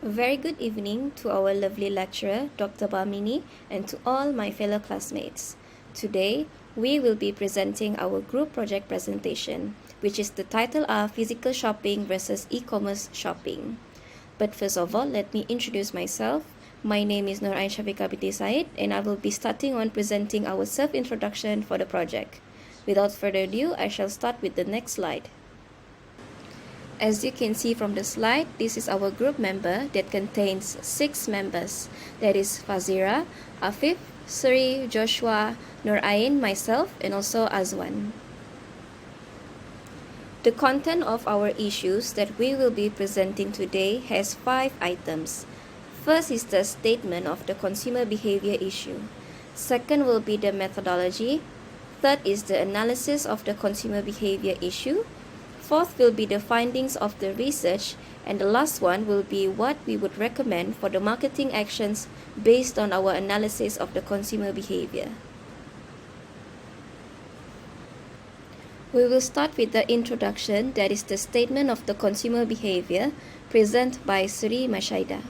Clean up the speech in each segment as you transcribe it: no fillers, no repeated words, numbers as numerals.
A very good evening to our lovely lecturer, Dr. Bamini, and to all my fellow classmates. Today, we will be presenting our group project presentation, which is the title of Physical Shopping versus E-commerce Shopping. But first of all, let me introduce myself. My name is Norain Shafika binti Said, and I will be starting on presenting our self-introduction for the project. Without further ado, I shall start with the next slide. As you can see from the slide, this is our group member that contains 6 members. That is Fazira, Afif, Suri, Joshua, Nur Ain, myself, and also Azwan. The content of our issues that we will be presenting today has 5 items. First is the statement of the consumer behavior issue. Second will be the methodology. Third is the analysis of the consumer behavior issue. Fourth will be the findings of the research, and the last one will be what we would recommend for the marketing actions based on our analysis of the consumer behavior. We will start with the introduction, that is the statement of the consumer behavior, presented by Sri Mashaida.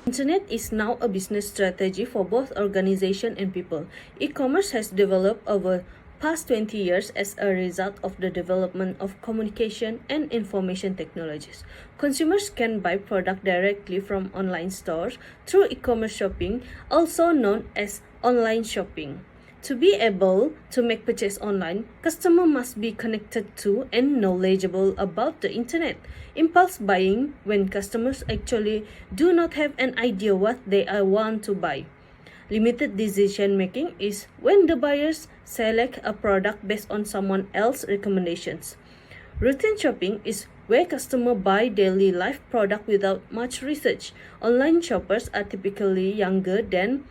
Internet is now a business strategy for both organization and people. E-commerce has developed over past 20 years as a result of the development of communication and information technologies. Consumers can buy product directly from online stores through e-commerce shopping, also known as online shopping. To be able to make purchase online, customer must be connected to and knowledgeable about the internet. Impulse buying, when customers actually do not have an idea what they want to buy. Limited decision making is when the buyers select a product based on someone else's recommendations. Routine shopping is where customers buy daily life product without much research. Online shoppers are typically younger than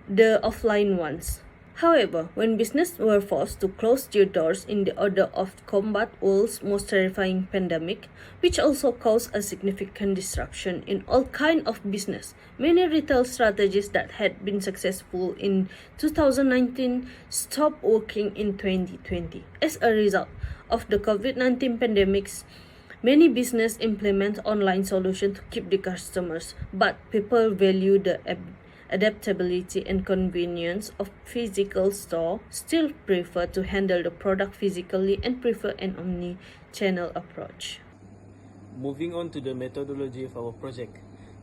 the offline ones. However, when businesses were forced to close their doors in the order of combat world's most terrifying pandemic, which also caused a significant disruption in all kinds of business, many retail strategies that had been successful in 2019 stopped working in 2020. As a result of the COVID-19 pandemics, many businesses implement online solutions to keep the customers, but people value the adaptability and convenience of physical store, still prefer to handle the product physically and prefer an omni-channel approach. Moving on to the methodology of our project.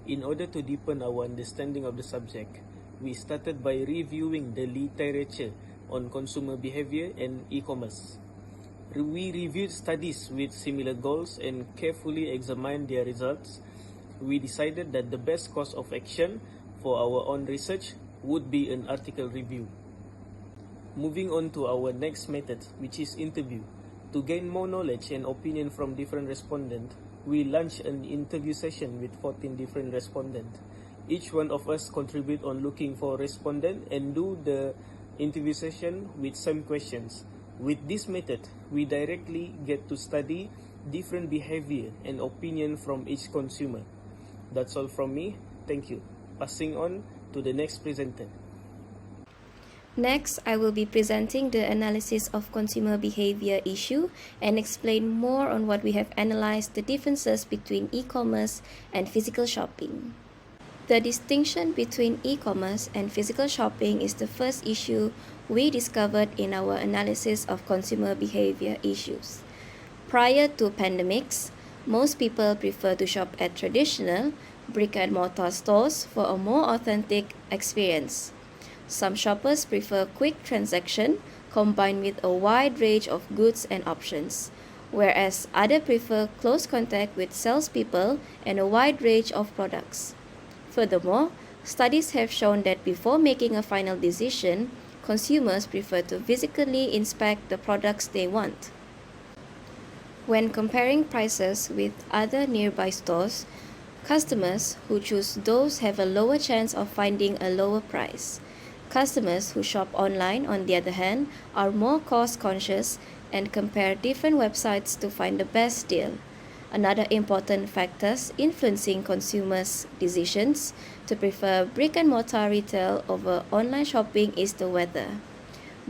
In order to deepen our understanding of the subject, we started by reviewing the literature on consumer behavior and e-commerce. We reviewed studies with similar goals and carefully examined their results. We decided that the best course of action for our own research would be an article review. Moving on to our next method, which is interview. To gain more knowledge and opinion from different respondents, we launched an interview session with 14 different respondents. Each one of us contribute on looking for a respondent and do the interview session with some questions. With this method, we directly get to study different behavior and opinion from each consumer. That's all from me. Thank you. Passing on to the next presenter. Next, I will be presenting the analysis of consumer behavior issue and explain more on what we have analyzed the differences between e-commerce and physical shopping. The distinction between e-commerce and physical shopping is the first issue we discovered in our analysis of consumer behavior issues. Prior to pandemics, most people prefer to shop at traditional brick-and-mortar stores for a more authentic experience. Some shoppers prefer quick transaction combined with a wide range of goods and options, whereas others prefer close contact with salespeople and a wide range of products. Furthermore, studies have shown that before making a final decision, consumers prefer to physically inspect the products they want. When comparing prices with other nearby stores, customers who choose those have a lower chance of finding a lower price. Customers who shop online, on the other hand, are more cost-conscious and compare different websites to find the best deal. Another important factor influencing consumers' decisions to prefer brick-and-mortar retail over online shopping is the weather.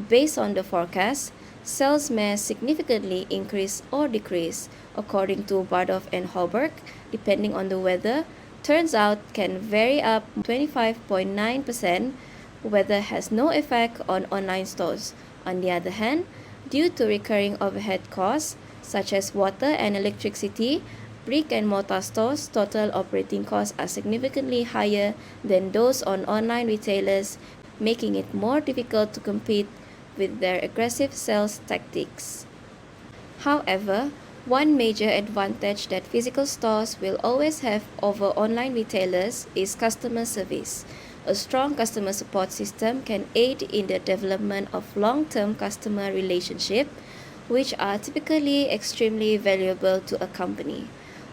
Based on the forecast, sales may significantly increase or decrease according to Bardov and Holberg, depending on the weather, turns out can vary up 25.9%, weather has no effect on online stores. On the other hand, due to recurring overhead costs such as water and electricity, brick and mortar stores' total operating costs are significantly higher than those on online retailers, making it more difficult to compete with their aggressive sales tactics. However, one major advantage that physical stores will always have over online retailers is customer service. A strong customer support system can aid in the development of long-term customer relationships, which are typically extremely valuable to a company.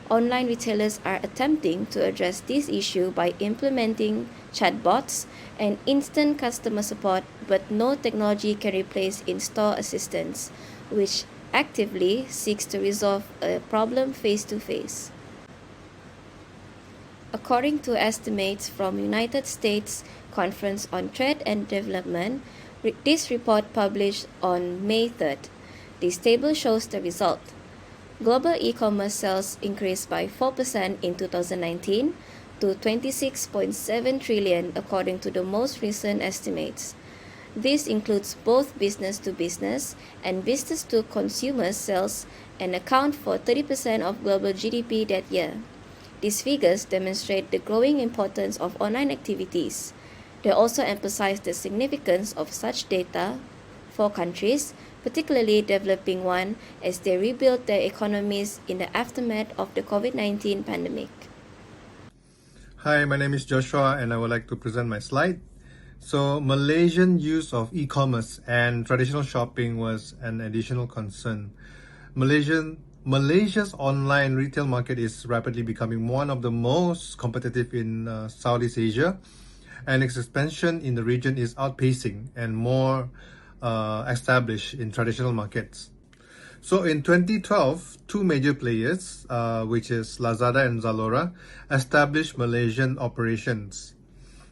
Online retailers are attempting to address this issue by implementing chatbots and instant customer support, but no technology can replace in-store assistance, which actively seeks to resolve a problem face to face. According to estimates from United States Conference on Trade and Development, this report published on May 3rd. This table shows the result. Global e-commerce sales increased by 4% in 2019 to 26.7 trillion according to the most recent estimates. This includes both business-to-business and business-to-consumer sales and account for 30% of global GDP that year. These figures demonstrate the growing importance of online activities. They also emphasize the significance of such data for countries, particularly developing ones, as they rebuild their economies in the aftermath of the COVID-19 pandemic. Hi, my name is Joshua and I would like to present my slide. So Malaysian use of e-commerce and traditional shopping was an additional concern. Malaysia's online retail market is rapidly becoming one of the most competitive in Southeast Asia, and its expansion in the region is outpacing and more established in traditional markets. So in 2012, two major players, which is Lazada and Zalora, established Malaysian operations.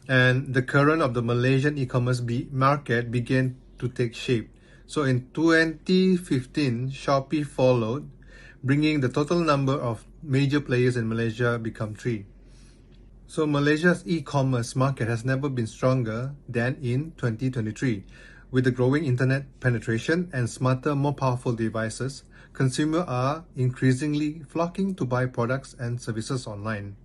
And the current of the Malaysian e-commerce market began to take shape. So in 2015, Shopee followed, bringing the total number of major players in Malaysia become 3. So Malaysia's e-commerce market has never been stronger than in 2023. With the growing internet penetration and smarter, more powerful devices, consumers are increasingly flocking to buy products and services online.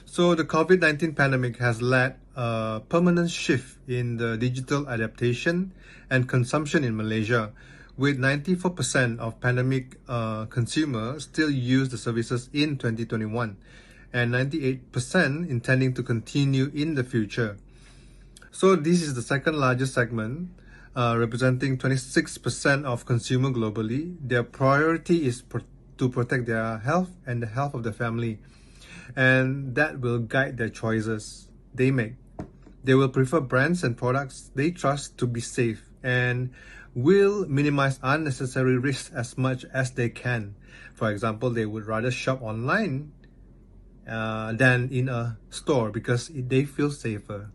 So the COVID-19 pandemic has led a permanent shift in the digital adaptation and consumption in Malaysia, with 94% of pandemic consumers still use the services in 2021 and 98% intending to continue in the future. So this is the second largest segment, representing 26% of consumer globally. Their priority is to protect their health and the health of their family, and that will guide their choices they make. They will prefer brands and products they trust to be safe and will minimize unnecessary risks as much as they can. For example, they would rather shop online than in a store because they feel safer.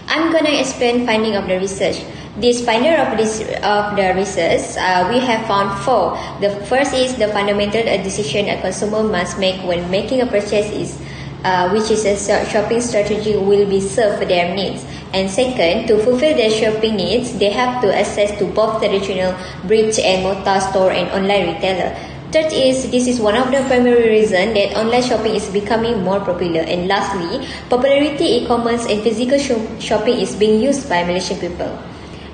I'm going to explain finding of the research. This finder of the research, we have found 4. The first is the fundamental decision a consumer must make when making a purchase is which is a shopping strategy will be served their needs. And second, to fulfill their shopping needs, they have to access to both traditional brick and mortar store and online retailer. Third is, this is one of the primary reasons that online shopping is becoming more popular. And lastly, popularity e-commerce and physical shopping is being used by Malaysian people.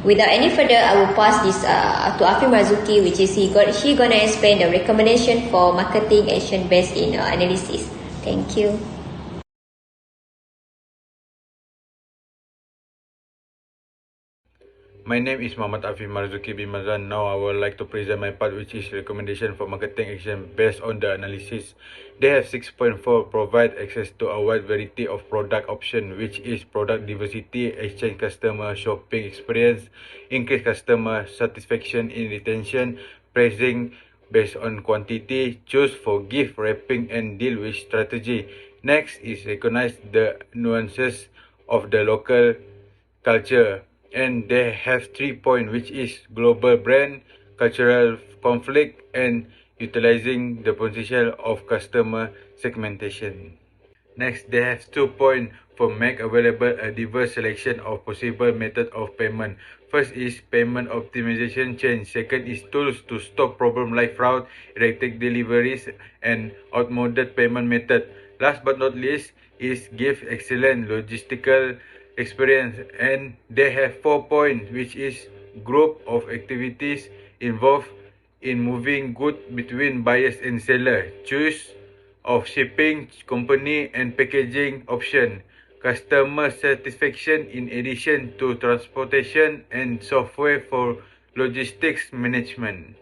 Without any further, I will pass this to Afim Razuki, which is he gonna explain the recommendation for marketing action based in analysis. Thank you. My name is Muhammad Afif Marzuki bin Mazan. Now I would like to present my part, which is recommendation for marketing action based on the analysis. They have 6.4 provide access to a wide variety of product options, which is product diversity, exchange customer shopping experience, increase customer satisfaction in retention, pricing based on quantity, choose for gift wrapping and deal with strategy. Next is recognize the nuances of the local culture. And they have 3 points, which is global brand, cultural conflict, and utilizing the potential of customer segmentation. Next, they have 2 points for make available a diverse selection of possible method of payment. First is payment optimization change. Second is tools to stop problem like fraud, erratic deliveries, and outmoded payment method. Last but not least is give excellent logistical experience, and they have 4 points, which is group of activities involved in moving goods between buyers and seller. Choose of shipping company and packaging option, customer satisfaction in addition to transportation and software for logistics management.